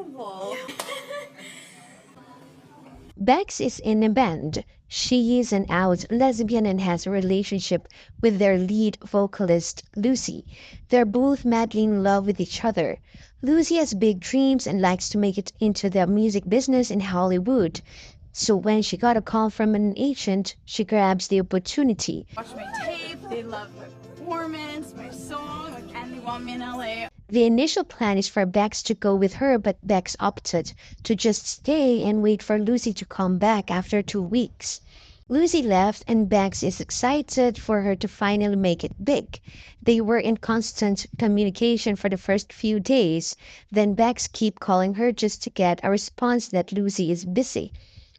adorable. Becks is in a band. She is an out lesbian and has a relationship with their lead vocalist, Lucy. They're both madly in love with each other. Lucy has big dreams and likes to make it into the music business in Hollywood. So when she got a call from an agent, she grabs the opportunity. Watch my tape, they love my performance, my song, and they want me in LA. The initial plan is for Becks to go with her, but Becks opted to just stay and wait for Lucy to come back after 2 weeks. Lucy left and Becks is excited for her to finally make it big. They were in constant communication for the first few days. Then Becks keep calling her just to get a response that Lucy is busy.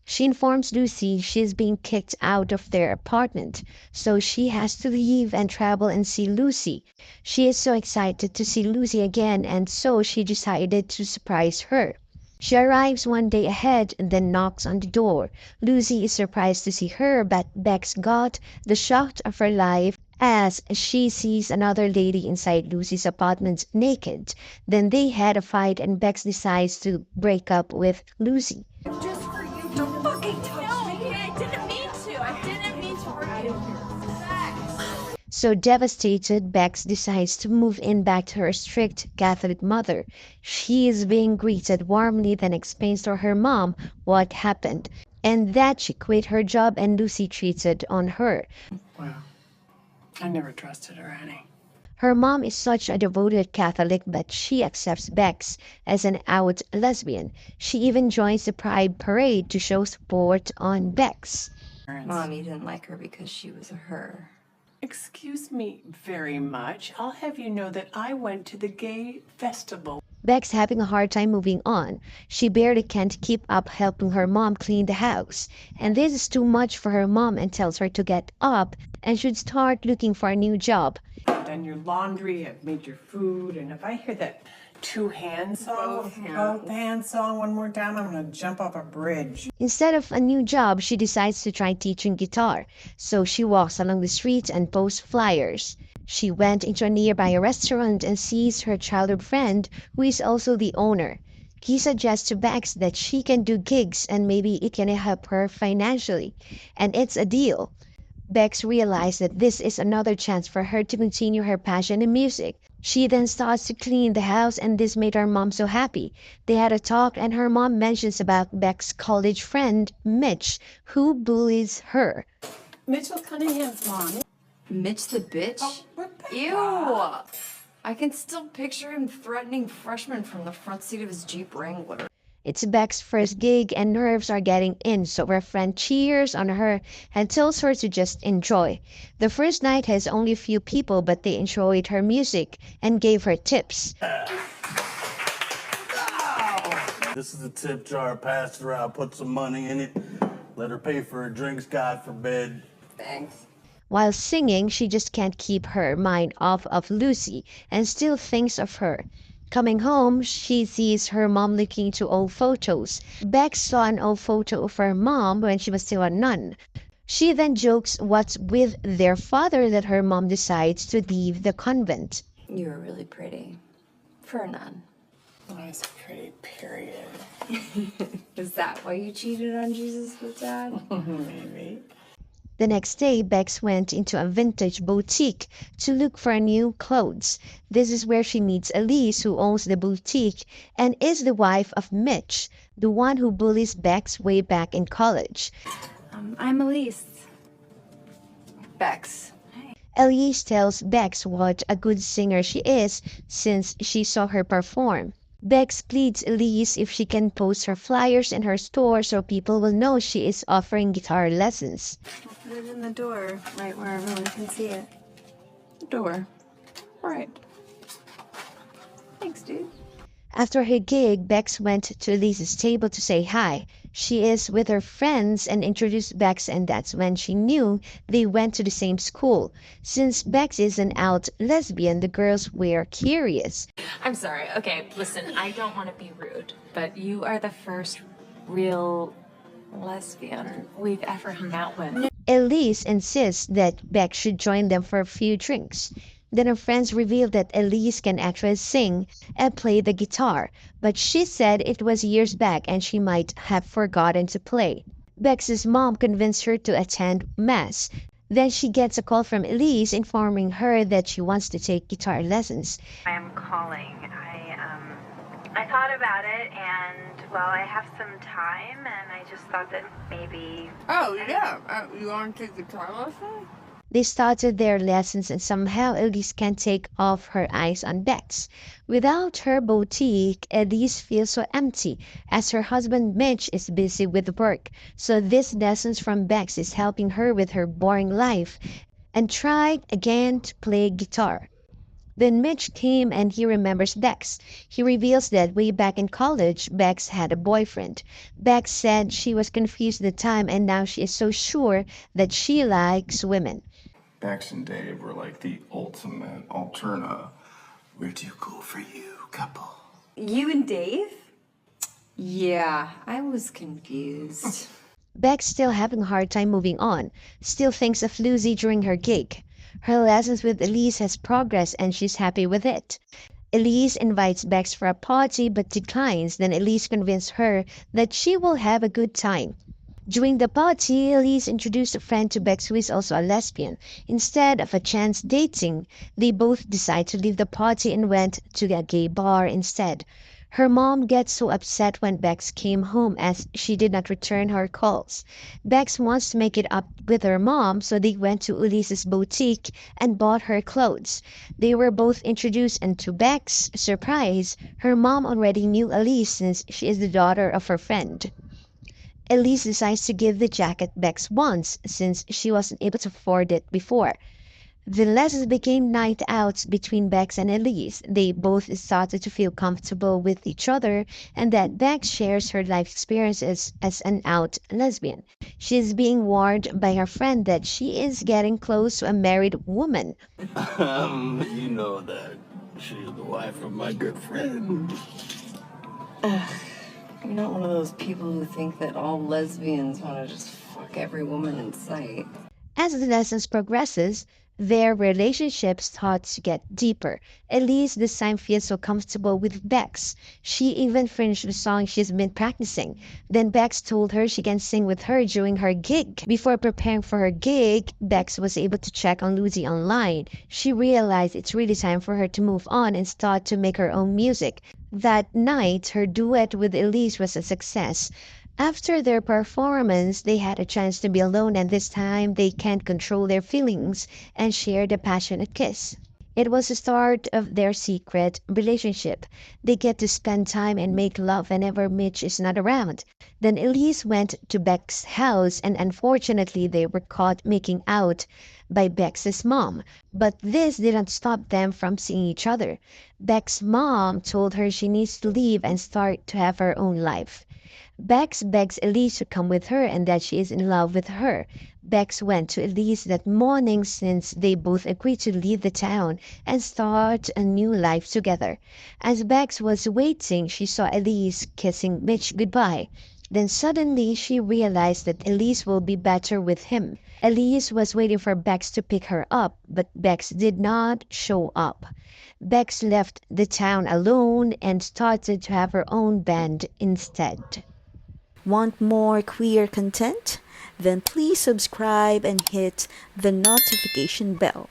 She informs Lucy she's being kicked out of their apartment, so she has to leave and travel and see Lucy. She is so excited to see Lucy again, and so she decided to surprise her. She arrives one day ahead and then knocks on the door. Lucy is surprised to see her, but Beck's got the shock of her life as she sees another lady inside Lucy's apartment naked. Then they had a fight and Bex decides to break up with Lucy. Just for you, don't fucking touch me. I didn't mean to. I didn't mean to hurt you. So devastated, Bex decides to move in back to her strict Catholic mother. She is being greeted warmly, then explains to her mom what happened and that she quit her job and Lucy cheated on her. Wow. I never trusted her any. Her mom is such a devoted Catholic, but she accepts Bex as an out lesbian. She even joins the Pride Parade to show support on Bex. Mommy didn't like her because she was a her. Excuse me very much. I'll have you know that I went to the gay festival. Beck's having a hard time moving on. She barely can't keep up helping her mom clean the house. And this is too much for her mom and tells her to get up and should start looking for a new job. I've done your laundry, I've made your food, and if I hear that two-hand song, both hand song one more time, I'm gonna jump off a bridge. Instead of a new job, she decides to try teaching guitar. So she walks along the streets and posts flyers. She went into a nearby restaurant and sees her childhood friend, who is also the owner. He suggests to Bex that she can do gigs and maybe it can help her financially. And it's a deal. Bex realized that this is another chance for her to continue her passion in music. She then starts to clean the house and this made her mom so happy. They had a talk and her mom mentions about Beck's college friend, Mitch, who bullies her. Mitchell Cunningham's mom. Mitch the bitch? Oh, Rebecca. Ew! I can still picture him threatening freshmen from the front seat of his Jeep Wrangler. It's Beck's first gig and nerves are getting in, so her friend cheers on her and tells her to just enjoy. The first night has only a few people, but they enjoyed her music and gave her tips. This is a tip jar, pass it around, put some money in it, let her pay for her drinks, God forbid. Thanks. While singing, she just can't keep her mind off of Lucy and still thinks of her. Coming home, she sees her mom looking into old photos. Beck saw an old photo of her mom when she was still a nun. She then jokes what's with their father that her mom decides to leave the convent. You were really pretty. For a nun. Nice, pretty, period. Is that why you cheated on Jesus with Dad? Maybe. The next day, Bex went into a vintage boutique to look for new clothes. This is where she meets Elise, who owns the boutique and is the wife of Mitch, the one who bullies Bex way back in college. I'm Elise. Becks. Elise tells Bex what a good singer she is since she saw her perform. Bex pleads Elise if she can post her flyers in her store so people will know she is offering guitar lessons. Put it in the door, right where everyone can see it. Door. Right. Thanks, dude. After her gig, Bex went to Elise's table to say hi. She is with her friends and introduced Bex, and that's when she knew they went to the same school. Since Bex is an out lesbian, the girls were curious. I'm sorry. Okay, listen, I don't want to be rude, but you are the first real lesbian we've ever hung out with. Elise insists that Bex should join them for a few drinks. Then her friends revealed that Elise can actually sing and play the guitar, but she said it was years back and she might have forgotten to play. Beck's mom convinced her to attend mass. Then she gets a call from Elise informing her that she wants to take guitar lessons. I'm calling. I thought about it, and well, I have some time, and I just thought that maybe. Oh, yeah. You want to take guitar lesson? They started their lessons and somehow Elise can't take off her eyes on Becks. Without her boutique, Elise feels so empty as her husband Mitch is busy with work. So these lessons from Becks is helping her with her boring life and tried again to play guitar. Then Mitch came and he remembers Becks. He reveals that way back in college, Becks had a boyfriend. Becks said she was confused at the time and now she is so sure that she likes women. Becks and Dave were like the ultimate alterna. We're too cool for you, couple. You and Dave? Yeah, I was confused. Beck's still having a hard time moving on, still thinks of Lucy during her gig. Her lessons with Elise has progressed and she's happy with it. Elise invites Becks for a party but declines, then Elise convinces her that she will have a good time. During the party, Elise introduced a friend to Becks who is also a lesbian. Instead of a chance dating, they both decide to leave the party and went to a gay bar instead. Her mom gets so upset when Becks came home as she did not return her calls. Becks wants to make it up with her mom, so they went to Elise's boutique and bought her clothes. They were both introduced, and to Becks' surprise, her mom already knew Elise since she is the daughter of her friend. Elise decides to give the jacket Becks wants since she wasn't able to afford it before. The lessons became night outs between Becks and Elise. They both started to feel comfortable with each other and that Becks shares her life experiences as an out lesbian. She is being warned by her friend that she is getting close to a married woman. You know that she's the wife of my good friend. You're not one of those people who think that all lesbians want to just fuck every woman in sight. As the lessons progresses, their relationship starts to get deeper. Elise this time feels so comfortable with Becks. She even finished the song she's been practicing. Then Becks told her she can sing with her during her gig. Before preparing for her gig, Becks was able to check on Lucy online. She realized it's really time for her to move on and start to make her own music. That night, her duet with Elise was a success. After their performance, they had a chance to be alone and this time they can't control their feelings and shared a passionate kiss. It was the start of their secret relationship. They get to spend time and make love whenever Mitch is not around. Then Elise went to Beck's house and unfortunately they were caught making out by Beck's mom. But this didn't stop them from seeing each other. Beck's mom told her she needs to leave and start to have her own life. Becks begs Elise to come with her and that she is in love with her. Becks went to Elise that morning since they both agreed to leave the town and start a new life together. As Becks was waiting, she saw Elise kissing Mitch goodbye. Then suddenly she realized that Elise will be better with him. Elise was waiting for Becks to pick her up, but Becks did not show up. Becks left the town alone and started to have her own band instead. Want more queer content? Then please subscribe and hit the notification bell.